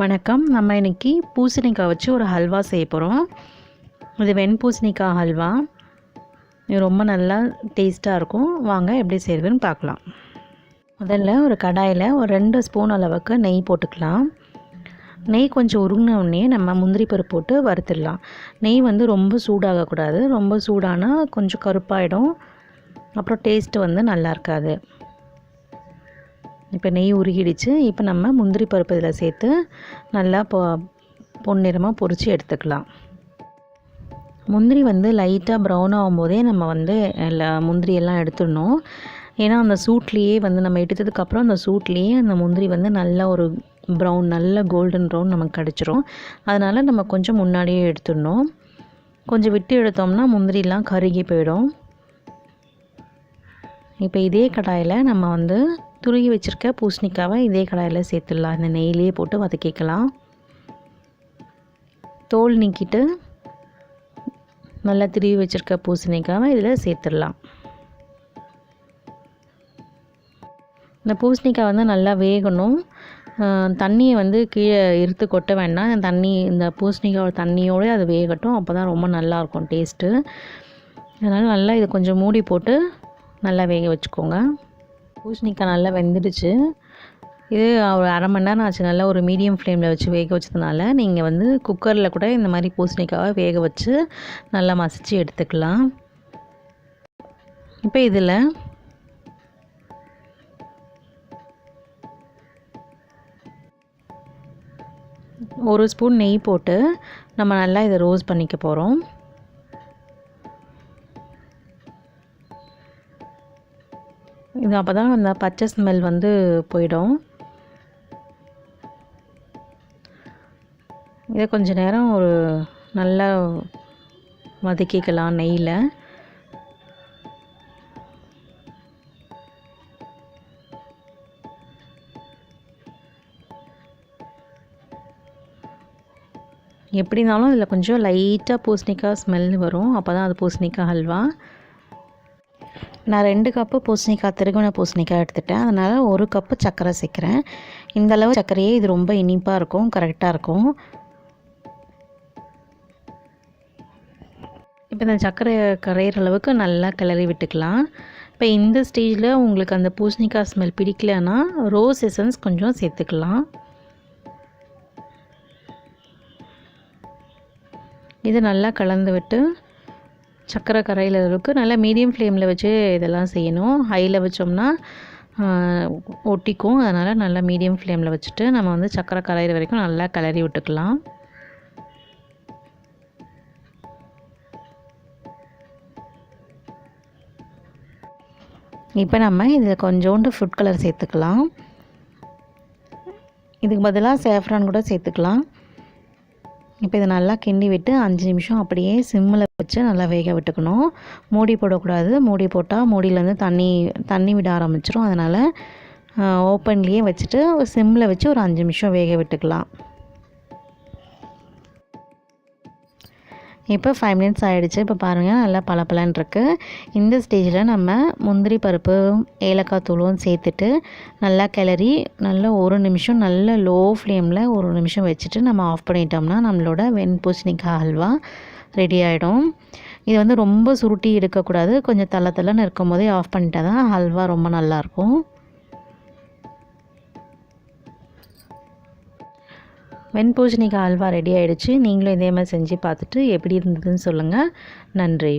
வணக்கம். நம்ம இன்றைக்கி பூசணிக்காய் வச்சு ஒரு ஹல்வா செய்ய போகிறோம். இது வெண்பூசணிக்காய் ஹல்வா. இது ரொம்ப நல்லா டேஸ்ட்டாக இருக்கும். வாங்க எப்படி செய்கிறதுன்னு பார்க்கலாம். முதல்ல ஒரு கடாயில் ஒரு 2 ஸ்பூன் அளவுக்கு நெய் போட்டுக்கலாம். நெய் கொஞ்சம் உருங்கினோடனே நம்ம முந்திரி பருப்பு போட்டு வறுத்துடலாம். நெய் ரொம்ப சூடாகக்கூடாது. ரொம்ப சூடானால் கொஞ்சம் கருப்பாயிடும், அப்புறம் டேஸ்ட்டு நல்லா இருக்காது. இப்போ நெய் உருகிடுச்சு. இப்போ நம்ம முந்திரி பருப்பு இதில் சேர்த்து நல்லா பொன்னிறமாக பொரித்து எடுத்துக்கலாம். முந்திரி லைட்டாக ப்ரௌன் ஆகும்போதே நம்ம முந்திரியெல்லாம் எடுத்துடணும். ஏன்னா அந்த சூட்லேயே நம்ம எடுத்ததுக்கப்புறம் அந்த சூட்லேயே அந்த முந்திரி நல்ல ஒரு ப்ரௌன், நல்ல கோல்டன் ப்ரௌன் நமக்கு கிடச்சிரும். அதனால் நம்ம கொஞ்சம் முன்னாடியே எடுத்துடணும். கொஞ்சம் விட்டு எடுத்தோம்னா முந்திரிலாம் கருகி போயிடும். இப்போ இதே கடாயில் நம்ம துருகி வச்சுருக்க பூசணிக்காவை இதே கடாயில் சேர்த்துடலாம். இந்த நெய்லேயே போட்டு வதக்கிக்கலாம். தோல் நீக்கிட்டு நல்லா துருவி வச்சுருக்க பூசணிக்காவை இதில் சேர்த்துடலாம். இந்த பூசணிக்காய் நல்லா வேகணும். தண்ணியை கீழே இருத்து கொட்ட வேண்டாம். இந்த பூசணிக்காயோட தண்ணியோடு அது வேகட்டும். அப்போ தான் ரொம்ப நல்லாயிருக்கும் டேஸ்ட்டு. அதனால் நல்லா இதை கொஞ்சம் மூடி போட்டு நல்லா வேக வச்சுக்கோங்க. பூசணிக்காய் நல்லா வெந்துடுச்சு. இது ஒரு அரை மணி நேரம் ஆச்சு. நல்லா ஒரு மீடியம் ஃப்ளேமில் வச்சு வேக வச்சதுனால நீங்கள் குக்கரில் கூட இந்த மாதிரி பூசணிக்காவை வேக வச்சு நல்லா மசிச்சு எடுத்துக்கலாம். இப்போ இதில் ஒரு ஸ்பூன் நெய் போட்டு நம்ம நல்லா இதை ரோஸ்ட் பண்ணிக்க போகிறோம். இது அப்போ தான் அந்த பச்சை ஸ்மெல் போயிடும். இதை கொஞ்சம் நேரம் ஒரு நல்லா வதக்கிக்கலாம் நெய்யில். எப்படி இருந்தாலும் இதில் கொஞ்சம் லைட்டாக பூசணிக்காய் ஸ்மெல் வரும். அப்போ தான் அது பூசணிக்காய் ஹல்வா. நான் 2 கப்பு பூசணிக்காய், திருகுண பூசணிக்காய் எடுத்துட்டேன். அதனால் 1 கப்பு சர்க்கரை சேர்க்குறேன். இந்தளவு சர்க்கரையே இது ரொம்ப இனிப்பாக இருக்கும், கரெக்டாக இருக்கும். இப்போ இந்த சர்க்கரை கரையிற அளவுக்கு நல்லா கிளறி விட்டுக்கலாம். இப்போ இந்த ஸ்டேஜில் உங்களுக்கு அந்த பூசணிக்காய் ஸ்மெல் பிடிக்கலன்னா ரோஸ் எசன்ஸ் கொஞ்சம் சேர்த்துக்கலாம். இது நல்லா கலந்து விட்டு சர்க்கரை கரையிற அளவுக்கு நல்லா மீடியம் ஃப்ளேமில் வச்சு இதெல்லாம் செய்யணும். ஹையில் வச்சோம்னா ஒட்டிக்கும். அதனால் நல்லா மீடியம் ஃப்ளேமில் வச்சுட்டு நம்ம சர்க்கரை கரையிற வரைக்கும் நல்லா கிளறி விட்டுக்கலாம். இப்போ நம்ம இதில் கொஞ்சோண்டு ஃபுட் கலர் சேர்த்துக்கலாம். இதுக்கு பதிலாக saffron கூட சேர்த்துக்கலாம். இப்போ இதை நல்லா கிண்டி விட்டு 5 நிமிஷம் அப்படியே சிம்மில் வச்சு நல்லா வேக விட்டுக்கணும். மூடி போடக்கூடாது. மூடி போட்டால் மூடியிலேருந்து தண்ணி விட ஆரம்பிச்சிடும். அதனால் ஓப்பன்லேயே வச்சுட்டு சிம்மில் வச்சு ஒரு 5 நிமிஷம் வேக விட்டுக்கலாம். இப்போ 5 மினிட்ஸ் ஆகிடுச்சு. இப்போ பாருங்கள் நல்லா பளபளன்னு இருக்குது. இந்த ஸ்டேஜில் நம்ம முந்திரி பருப்பு, ஏலக்காய் தூளும் சேர்த்துட்டு நல்லா கிளறி நல்லா 1 நிமிஷம் நல்ல லோ ஃப்ளேமில் 1 நிமிஷம் வச்சுட்டு நம்ம ஆஃப் பண்ணிட்டோம்னா நம்மளோட வெண்பூசணிக்காய் ஹல்வா ரெடி ஆகிடும். இது ரொம்ப சுருட்டி எடுக்கக்கூடாது. கொஞ்சம் தள்ளன்னு இருக்கும் போதே ஆஃப் பண்ணிட்டா தான் ஹல்வா ரொம்ப நல்லாயிருக்கும். வெண்பூசணிக்காய் ஹல்வா ரெடி ஆகிடுச்சு. நீங்களும் இதே மாதிரி செஞ்சு பார்த்துட்டு எப்படி இருந்ததுன்னு சொல்லுங்கள். நன்றி.